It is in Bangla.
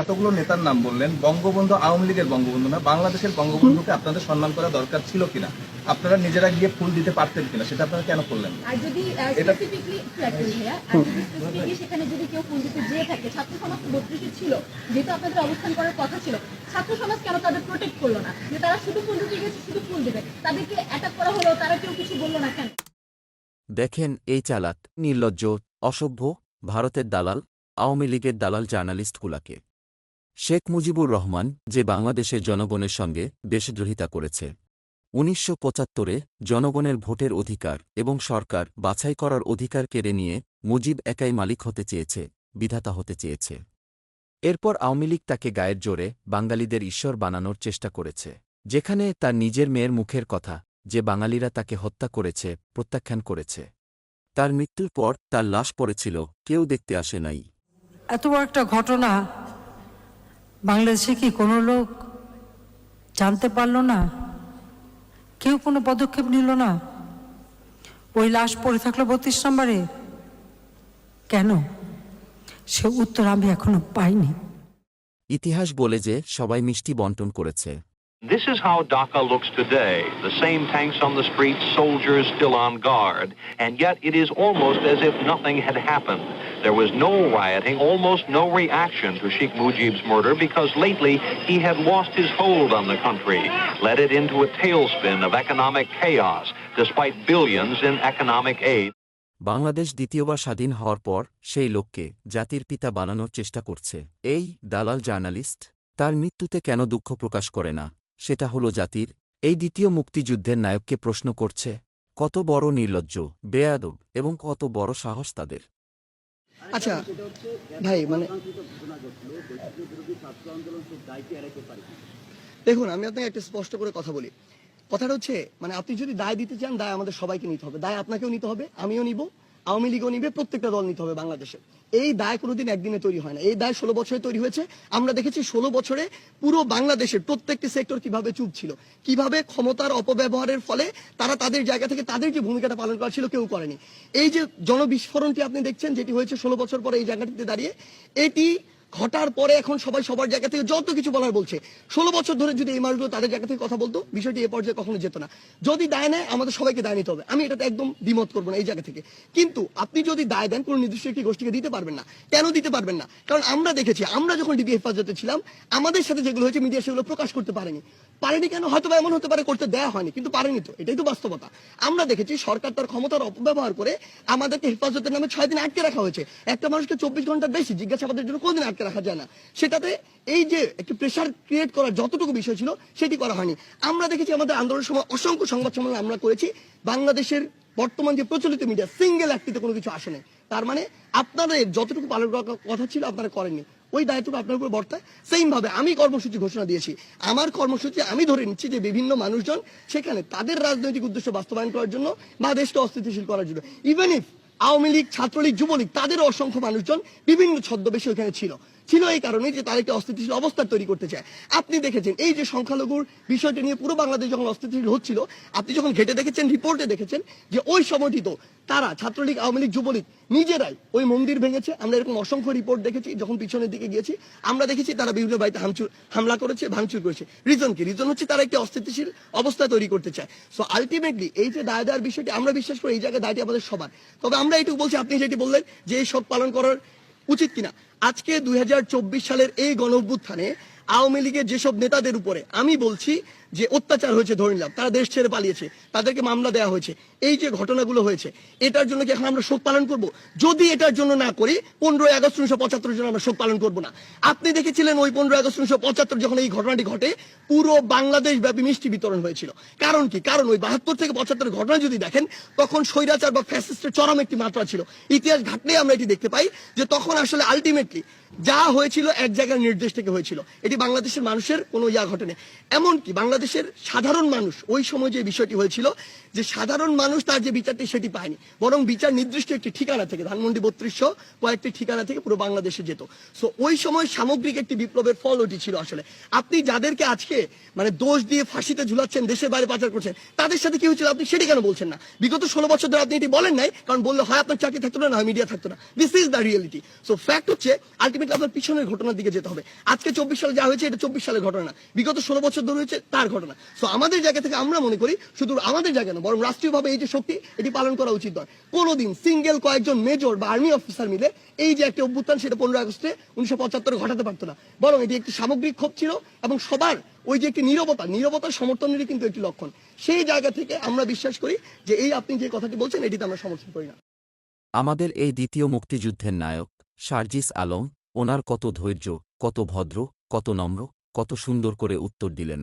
এতগুলো নেতার নাম বললেন, বঙ্গবন্ধু আওয়ামী লীগের বঙ্গবন্ধু না, বাংলাদেশের বঙ্গবন্ধুকে আপনাদের সম্মান করা দরকার ছিল কিনা? আপনারা নিজেরা গিয়ে ফুল দিতে পারতেন কিনা, সেটা আপনারা কেন করলেন? আর যদি স্পেসিফিকলি সেখানে যদি কেউ ফুল দিতে যেয়ে থাকে, ছাত্র সমাজ 32 ছিল, যেহেতু আপনাদের অবস্থান করার কথা ছিল, ছাত্র সমাজ কেন তাদের প্রোটেক্ট করলো না? যে তারা শুধু ফুল দিতে গেছে, শুধু ফুল দেবে, তাদেরকে অ্যাটাক করা হলো, তারা কেউ কিছু বললো না কেন? দেখেন, এই চালাক, নির্লজ্জ, অসভ্য ভারতের দালাল, আওয়ামী লীগের দালাল জার্নালিস্টগুলাকে। শেখ মুজিবুর রহমান যে বাংলাদেশের জনগণের সঙ্গে দেশদ্রোহিতা করেছে, ১৯৭৫-এ জনগণের ভোটের অধিকার এবং সরকার বাছাই করার অধিকার কেড়ে নিয়ে মুজিব একাই মালিক হতে চেয়েছে, বিধাতা হতে চেয়েছে। এরপর আওয়ামী লীগ তাকে গায়ের জোরে বাঙালিদের ঈশ্বর বানানোর চেষ্টা করেছে, যেখানে তার নিজের মেয়ের মুখের কথা যে বাঙালিরা তাকে হত্যা করেছে প্রত্যাখ্যান করেছে। তার মৃত্যুর পর তার লাশ পড়েছিল, কেউ দেখতে আসে নাই। এত বড় একটা ঘটনা বাংলাদেশে কি কোনো লোক জানতে পারল না? কেউ কোনো পদক্ষেপ নিল না? ওই লাশ পড়ে থাকলো 32 নম্বরে, কেন? সে উত্তর আমি এখনো পাইনি। ইতিহাস বলে যে সবাই মিষ্টি বন্টন করেছে। This is how Dhaka looks today. The same tanks on the streets, soldiers still on guard, and yet it is almost as if nothing had happened. There was no rioting, almost no reaction to Sheikh Mujib's murder because lately he had lost his hold on the country, led it into a tailspin of economic chaos, despite billions in economic aid. Bangladesh দ্বিতীয়বার স্বাধীন হওয়ার পর সেই লোককে জাতির পিতা বানানোর চেষ্টা করছে এই দালাল জার্নালিস্ট। তার মৃত্যুতে কেন দুঃখ প্রকাশ করে না, সেটা হলো জাতির। এই দ্বিতীয় মুক্তিযুদ্ধের নায়ককে প্রশ্ন করছে। কত বড় নির্লজ্জ, বেয়াদব এবং কত বড় সাহস তাদের! আচ্ছা ভাই, দেখুন, আমি আপনাকে একটা স্পষ্ট করে কথা বলি। কথাটা হচ্ছে, আপনি যদি দায় দিতে চান, দায় আমাদের সবাইকে নিতে হবে। দায় আপনাকেও নিতে হবে, আমিও নিব, আওয়ামী লীগও নিবে, প্রত্যেকটা দল নিতে হবে বাংলাদেশে। এই দায় কোনোদিন একদিনে তৈরি হয় না। এই দায় 16 বছরে তৈরি হয়েছে। আমরা দেখেছি 16 বছরে পুরো বাংলাদেশের প্রত্যেকটি সেক্টর কিভাবে চুপ ছিল, কিভাবে ক্ষমতার অপব্যবহারের ফলে তারা তাদের জায়গা থেকে তাদের যে ভূমিকাটা পালন করা ছিল কেউ করেনি। এই যে জনবিস্ফোরণটি আপনি দেখছেন, যেটি হয়েছে 16 বছর পরে এই জায়গাটিতে দাঁড়িয়ে, এটি ঘটার পরে এখন সবাই সবার জায়গা থেকে যত কিছু বলার বলছে। 16 বছর ধরে যদি এই মানুষগুলো তাদের জায়গা থেকে কথা বলতো, বিষয়টি এ পর্যায়ে কখনো যেত না। যদি দায় নেয়, আমাদের সবাইকে দায় নিতে হবে। আমি এটাতে একদম দ্বিমত করবো না এই জায়গা থেকে। কিন্তু আপনি যদি দায় দেন, কোনো নির্দিষ্ট একটি গোষ্ঠীকে দিতে পারবেন না। কেন দিতে পারবেন না? কারণ আমরা দেখেছি, আমরা যখন ডিবি হেফাজতে ছিলাম, আমাদের সাথে যেগুলো হয়েছে মিডিয়া সেগুলো প্রকাশ করতে পারেনি। কেন? হয়তো এমন হতে পারে করতে দেয়া হয়নি, কিন্তু পারেনি তো, এটাই তো বাস্তবতা। আমরা দেখেছি সরকার তার ক্ষমতার অপব্যবহার করে আমাদেরকে হেফাজতের নামে 6 দিন আটকে রাখা হয়েছে। একটা মানুষকে 24 ঘন্টার বেশি জিজ্ঞাসাবাদের জন্য কোনদিন আটকে রাখা যায় না। সেটাতে এই যে একটি প্রেশার ক্রিয়েট করার যতটুকু বিষয় ছিল সেটি করা হয়নি। আমরা দেখেছি আমাদের আন্দোলনের সময় অসংখ্য সংবাদ সম্মেলন আমরা করেছি। বাংলাদেশের বর্তমান যে প্রচলিত মিডিয়া সিঙ্গেল একটিতে কোনো কিছু আসে নাই। তার মানে আপনাদের যতটুকু পালন করার কথা ছিল আপনারা করেননি, ওই দায়িত্বটা আপনার উপর বর্তায়। সেম ভাবে আমি কর্মসূচি ঘোষণা দিয়েছি। আমার কর্মসূচি আমি ধরে নিচ্ছি যে বিভিন্ন মানুষজন সেখানে তাদের রাজনৈতিক উদ্দেশ্য বাস্তবায়ন করার জন্য বা দেশকে অস্থিতিশীল করার জন্য, ইভেন ইফ আওয়ামী লীগ, ছাত্রলীগ, যুবলীগ, তাদেরও অসংখ্য মানুষজন বিভিন্ন ছদ্মবেশে ওখানে ছিল এই কারণে যে তারা একটা অস্থিতিশীল অবস্থা তৈরি করতে চায়। আপনি দেখেছেন এই যে সংখ্যালঘুর বিষয়টা নিয়ে পুরো বাংলাদেশ যখন অস্থিতিশীল হচ্ছিল, আপনি যখন ঘেটে দেখেছেন, রিপোর্টে দেখেছেন যে ওই সময়টি তো তারা ছাত্রলীগ, আওয়ামী লীগ, যুবলীগ নিজেরাই ওই মন্দির ভেঙেছে। আমরা এরকম অসংখ্য রিপোর্ট দেখেছি। যখন পিছনের দিকে গিয়েছি, আমরা দেখেছি তারা বিভিন্ন বাড়িতে হামলা করেছে, ভাঙচুর করেছে। রিজন কি? রিজন হচ্ছে তারা একটি অস্থিতিশীল অবস্থা তৈরি করতে চায়। সো আলটিমেটলি এই যে দায় দেওয়ার বিষয়টি, আমরা বিশ্বাস করি এই জায়গায় দায়টি আমাদের সবার। তবে আমরা এটুকু বলছি, আপনি যেটি বললেন যে এই শোক পালন করার উচিত কিনা, আজকে 2024 সালের এই গণঅভ্যুত্থানে আওয়ামী লীগের যেসব নেতাদের উপরে আমি বলছি যে অত্যাচার হয়েছে, ধরে নিলাম তারা দেশ ছেড়ে পালিয়েছে, তাদেরকে মামলা দেওয়া হয়েছে, এই যে ঘটনাগুলো হয়েছে, এটার জন্য কি এখন আমরা শোক পালন করব? যদি এটার জন্য না করি, 15ই আগস্ট 1975 জন্য আমরা শোক পালন করব না। আপনি দেখেছিলেন ওই 15ই আগস্ট 1975 যখন এই ঘটনাটি ঘটে, পুরো বাংলাদেশ ব্যাপী মিষ্টি বিতরণ হয়েছিল। কারণ কি? কারণ ওই 72 থেকে 75 ঘটনা যদি দেখেন, তখন স্বৈরাচার বা ফ্যাসিস্টের চরম একটি মাত্রা ছিল। ইতিহাস ঘাটলে আমরা এটি দেখতে পাই যে তখন আসলে আলটিমেটলি যা হয়েছিল এক জায়গার নির্দেশ থেকে হয়েছিল। এটি এটি বাংলাদেশের মানুষের কোনো ঘটেনি। এমনকি বাংলাদেশের সাধারণ মানুষ ওই সময় যে বিষয়টি হয়েছিল যে সাধারণ মানুষ তার যে বিচারটি সেটি পায়নি, বরং বিচার নির্দিষ্ট একটি ঠিকানা থেকে, ধানমন্ডি 3200 কয়েকটি ঠিকানা থেকে পুরো বাংলাদেশে যেত। সো ওই সময় সামগ্রিক একটি বিপ্লবের ফল ওটি ছিল। আসলে আপনি যাদেরকে আজকে মানে দোষ দিয়ে ফাঁসিতে ঝুলাচ্ছেন, দেশের বাইরে পাচার করছেন, তাদের সাথে কি হয়েছিল আপনি সেটি কেন বলছেন না? বিগত 16 বছর ধরে আপনি এটি বলেন নাই, কারণ বললে হয় আপনার চাকরি থাকতো না, হয় মিডিয়া থাকতো না। This is the reality. So fact হচ্ছে আলটিমেটলি আপনার পিছনের ঘটনার দিকে যেতে হবে। আজকে 24 সালে যা হয়েছে এটা 24 সালের ঘটনা না, বিগত 16 বছর ধরে হয়েছে তার ঘটনা। সো আমাদের জায়গা থেকে আমরা মনে করি শুধু আমাদের জায়গা না, বরং রাষ্ট্রীয়ভাবে এই যে শক্তি এটি পালন করা উচিত নয়। কোনোদিন সিঙ্গেল কয়েকজন মেজর বা আর্মি অফিসার মিলে এই যে একটা অভ্যুত্থান সেটা 15 আগস্টে 1975 ঘটাতে পারতো না, বরং এটি একটি সামগ্রিক ক্ষোভ ছিল এবং সবার ওই যে একটি নীরবতার সমর্থনেরই কিন্তু একটি লক্ষণ। সেই জায়গা থেকে আমরা বিশ্বাস করি যে এই আপনি যে কথাটি বলছেন এটিতে আমরা সমর্থন করি না। আমাদের এই দ্বিতীয় মুক্তিযুদ্ধের নায়ক সার্জিস আলম, ওনার কত ধৈর্য, কত ভদ্র, কত নম্র, কত সুন্দর করে উত্তর দিলেন।